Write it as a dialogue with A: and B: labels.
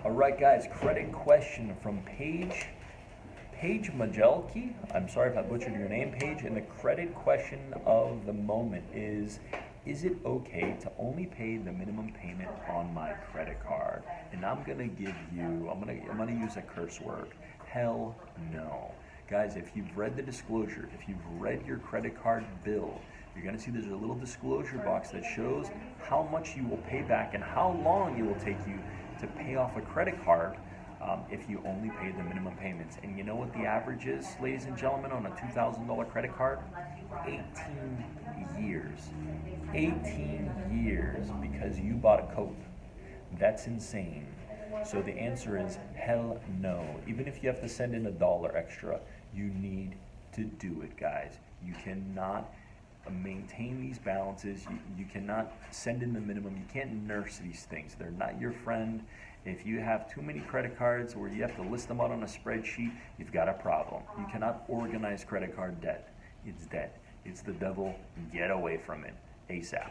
A: All right, guys, credit question from Paige Majelki. I'm sorry if I butchered your name, Paige. And the credit question of the moment is it okay to only pay the minimum payment on my credit card? And I'm gonna use a curse word. Hell no. Guys, if you've read the disclosure, if you've read your credit card bill, you're going to see there's a little disclosure box that shows how much you will pay back and how long it will take you to pay off a credit card if you only pay the minimum payments. And you know what the average is, ladies and gentlemen, on a $2,000 credit card? 18 years. 18 years because you bought a Coke. That's insane. So the answer is hell no. Even if you have to send in $1 extra, you need to do it, guys. You cannot maintain these balances. You cannot send in the minimum. You can't nurse these things. They're not your friend. If you have too many credit cards where you have to list them out on a spreadsheet, you've got a problem. You cannot organize credit card debt. It's debt. It's the devil. Get away from it ASAP.